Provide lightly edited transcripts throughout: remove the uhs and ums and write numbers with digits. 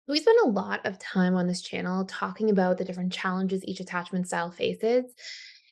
We spend a lot of time on this channel talking about the different challenges each attachment style faces.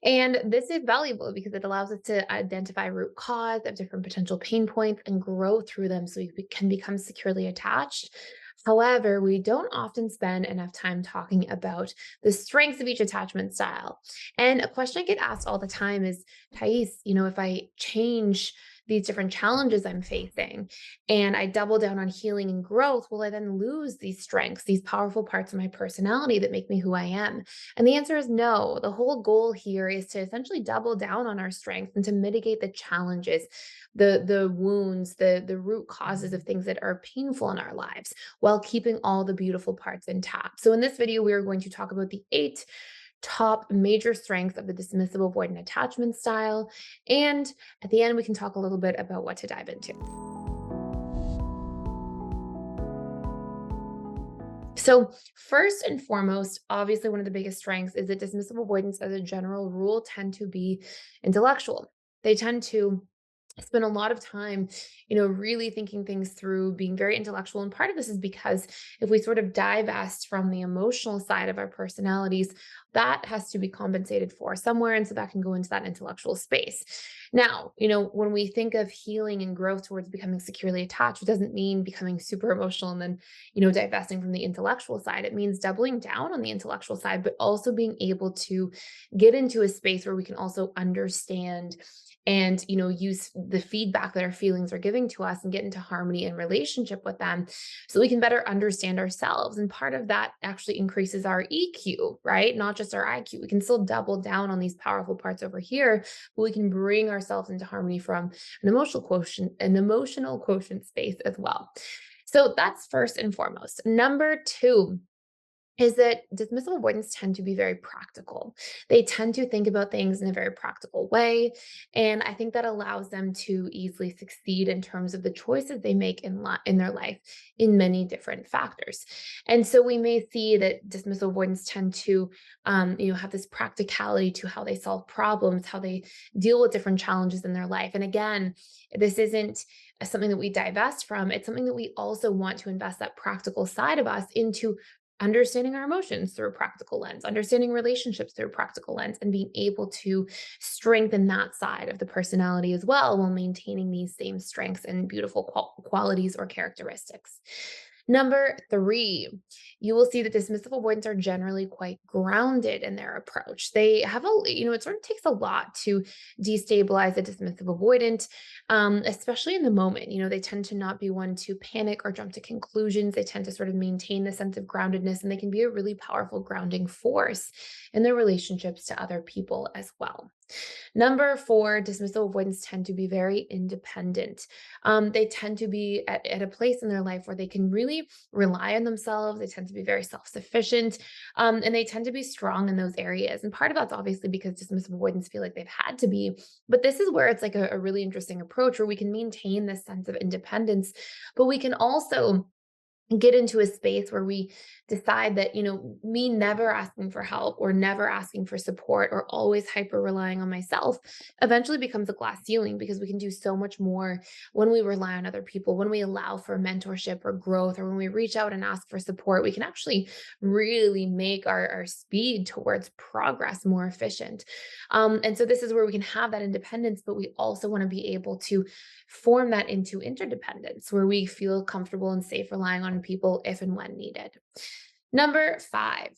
And this is valuable because it allows us to identify root cause of different potential pain points and grow through them so we can become securely attached. However, we don't often spend enough time talking about the strengths of each attachment style. And a question I get asked all the time is, Thais, if I change these different challenges I'm facing, and I double down on healing and growth, will I then lose these strengths, these powerful parts of my personality that make me who I am? And the answer is no. The whole goal here is to essentially double down on our strengths and to mitigate the challenges, the wounds, the root causes of things that are painful in our lives while keeping all the beautiful parts intact. So in this video, we are going to talk about the 8 top major strengths of the dismissive avoidant attachment style. And at the end, we can talk a little bit about what to dive into. So, first and foremost, obviously, one of the biggest strengths is that dismissive avoidance, as a general rule, tend to be intellectual. They tend to spend a lot of time, really thinking things through, being very intellectual. And part of this is because if we sort of divest from the emotional side of our personalities, that has to be compensated for somewhere. And so that can go into that intellectual space. Now, when we think of healing and growth towards becoming securely attached, it doesn't mean becoming super emotional and then, divesting from the intellectual side. It means doubling down on the intellectual side, but also being able to get into a space where we can also understand and use the feedback that our feelings are giving to us and get into harmony and relationship with them so we can better understand ourselves. And part of that actually increases our EQ, right? Not just our IQ. We can still double down on these powerful parts over here, but we can bring ourselves into harmony from an emotional quotient space as well. So that's first and foremost. Number two is that dismissal avoidants tend to be very practical. They tend to think about things in a very practical way. And I think that allows them to easily succeed in terms of the choices they make in their life in many different factors. And so we may see that dismissal avoidants tend to, have this practicality to how they solve problems, how they deal with different challenges in their life. And again, this isn't something that we divest from. It's something that we also want to invest that practical side of us into understanding our emotions through a practical lens, understanding relationships through a practical lens, and being able to strengthen that side of the personality as well while maintaining these same strengths and beautiful qualities or characteristics. Number three, you will see that dismissive avoidants are generally quite grounded in their approach. They have it sort of takes a lot to destabilize a dismissive avoidant, especially in the moment. They tend to not be one to panic or jump to conclusions. They tend to sort of maintain the sense of groundedness, and they can be a really powerful grounding force in their relationships to other people as well. Number four, dismissal avoidants tend to be very independent. They tend to be at a place in their life where they can really rely on themselves. They tend to be very self sufficient, and they tend to be strong in those areas. And part of that's obviously because dismissive avoidants feel like they've had to be. But this is where it's like a really interesting approach where we can maintain this sense of independence, but we can also get into a space where we decide that, me never asking for help or never asking for support or always hyper relying on myself eventually becomes a glass ceiling because we can do so much more when we rely on other people, when we allow for mentorship or growth, or when we reach out and ask for support. We can actually really make our speed towards progress more efficient. And so this is where we can have that independence, but we also want to be able to form that into interdependence where we feel comfortable and safe relying on people if and when needed. Number five,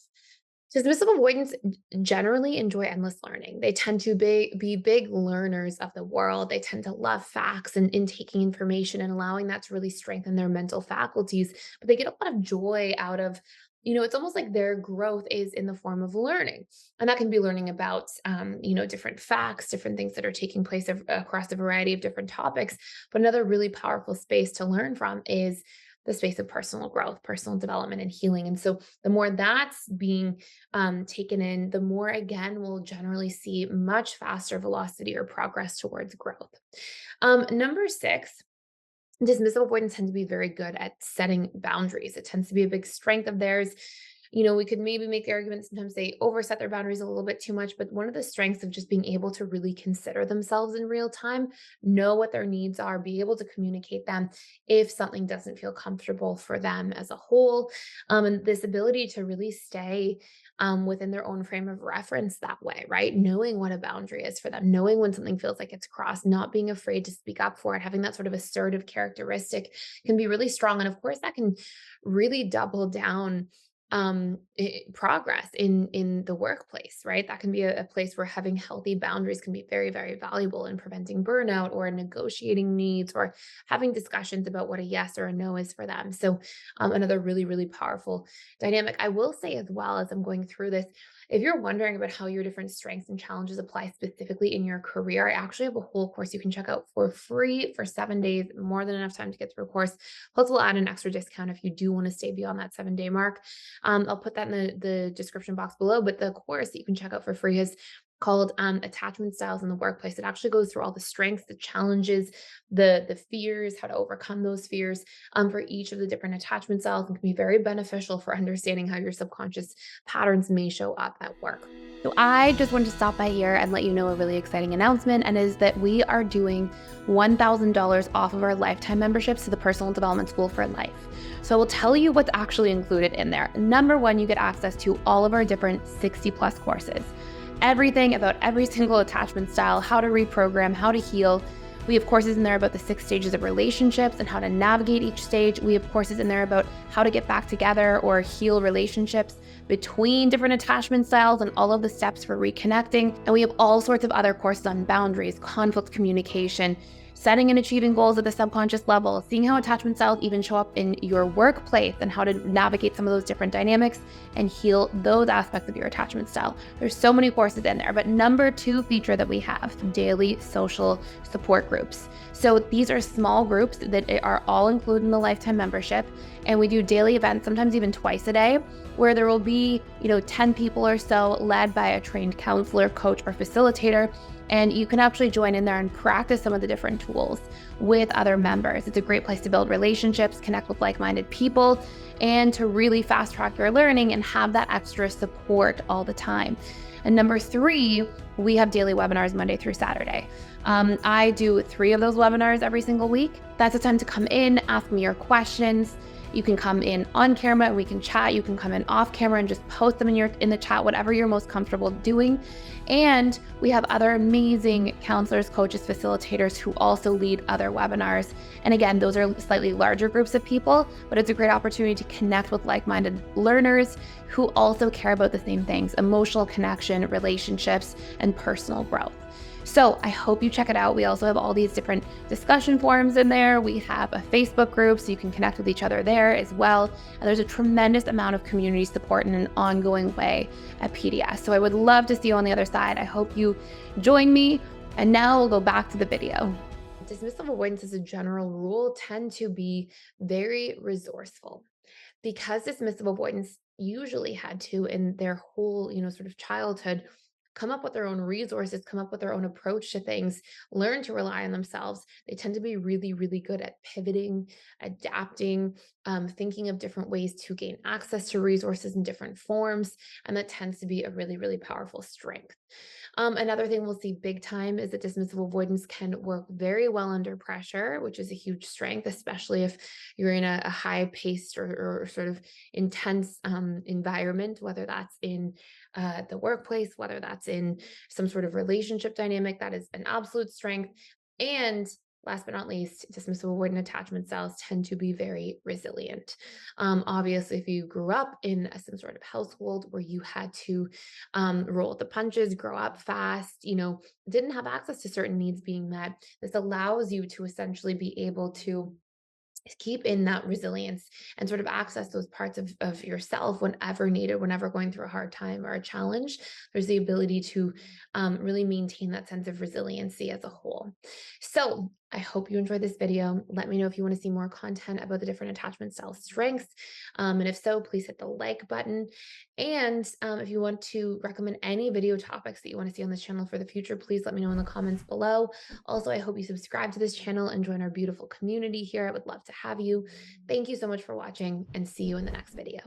dismissive avoidants generally enjoy endless learning. They tend to be big learners of the world. They tend to love facts and in taking information and allowing that to really strengthen their mental faculties. But they get a lot of joy out of, it's almost like their growth is in the form of learning. And that can be learning about, different facts, different things that are taking place across a variety of different topics. But another really powerful space to learn from is the space of personal growth, personal development, and healing. And so the more that's being taken in, the more, again, we'll generally see much faster velocity or progress towards growth. Number six, dismissive avoidants tend to be very good at setting boundaries. It tends to be a big strength of theirs. We could maybe make the argument that sometimes they overset their boundaries a little bit too much, but one of the strengths of just being able to really consider themselves in real time, know what their needs are, be able to communicate them if something doesn't feel comfortable for them as a whole, and this ability to really stay within their own frame of reference that way, right? Knowing what a boundary is for them, knowing when something feels like it's crossed, not being afraid to speak up for it, having that sort of assertive characteristic can be really strong. And of course, that can really double down progress in the workplace, right? That can be a place where having healthy boundaries can be very, very valuable in preventing burnout or negotiating needs or having discussions about what a yes or a no is for them. So another really, really powerful dynamic. I will say as well, as I'm going through this, if you're wondering about how your different strengths and challenges apply specifically in your career, I actually have a whole course you can check out for free for 7 days, more than enough time to get through a course. Plus, we'll add an extra discount if you do want to stay beyond that 7 day mark. I'll put that in the description box below, but the course that you can check out for free is called Attachment Styles in the Workplace. It actually goes through all the strengths, the challenges, the fears, how to overcome those fears for each of the different attachment styles, and can be very beneficial for understanding how your subconscious patterns may show up at work. So I just wanted to stop by here and let you know a really exciting announcement, and is that we are doing $1,000 off of our lifetime memberships to the Personal Development School for Life. So I will tell you what's actually included in there. Number one, you get access to all of our different 60+ courses. Everything about every single attachment style, how to reprogram, how to heal. We have courses in there about the 6 stages of relationships and how to navigate each stage. We have courses in there about how to get back together or heal relationships between different attachment styles and all of the steps for reconnecting. And we have all sorts of other courses on boundaries, conflict communication, setting and achieving goals at the subconscious level, seeing how attachment styles even show up in your workplace and how to navigate some of those different dynamics and heal those aspects of your attachment style. There's so many courses in there, but number 2 feature that we have, daily social support groups. So these are small groups that are all included in the lifetime membership, and we do daily events, sometimes even twice a day, where there will be, 10 people or so led by a trained counselor, coach, or facilitator. And you can actually join in there and practice some of the different tools with other members. It's a great place to build relationships, connect with like-minded people, and to really fast track your learning and have that extra support all the time. And number 3, we have daily webinars Monday through Saturday. I do 3 of those webinars every single week. That's the time to come in, ask me your questions. You can come in on camera and we can chat. You can come in off camera and just post them in the chat, whatever you're most comfortable doing. And we have other amazing counselors, coaches, facilitators who also lead other webinars. And again, those are slightly larger groups of people, but it's a great opportunity to connect with like-minded learners who also care about the same things: emotional connection, relationships, and personal growth. So I hope you check it out. We also have all these different discussion forums in there. We have a Facebook group, so you can connect with each other there as well. And there's a tremendous amount of community support in an ongoing way at PDS. So I would love to see you on the other side. I hope you join me. And now we'll go back to the video. Dismissive avoidance, as a general rule, tend to be very resourceful, because dismissive avoidance usually had to, in their whole, sort of childhood, come up with their own resources, come up with their own approach to things, learn to rely on themselves. They tend to be really, really good at pivoting, adapting, thinking of different ways to gain access to resources in different forms. And that tends to be a really, really powerful strength. Another thing we'll see big time is that dismissive avoidance can work very well under pressure, which is a huge strength, especially if you're in a high paced or sort of intense environment, whether that's in the workplace, whether that's in some sort of relationship dynamic. That is an absolute strength. And last but not least, dismissive avoidant attachment styles tend to be very resilient. Obviously, if you grew up in some sort of household where you had to roll with the punches, grow up fast, didn't have access to certain needs being met, this allows you to essentially be able to keep in that resilience and sort of access those parts of yourself whenever needed, whenever going through a hard time or a challenge. There's the ability to really maintain that sense of resiliency as a whole. So I hope you enjoyed this video. Let me know if you want to see more content about the different attachment style strengths. And if so, please hit the like button. And if you want to recommend any video topics that you want to see on this channel for the future, please let me know in the comments below. Also, I hope you subscribe to this channel and join our beautiful community here. I would love to have you. Thank you so much for watching, and see you in the next video.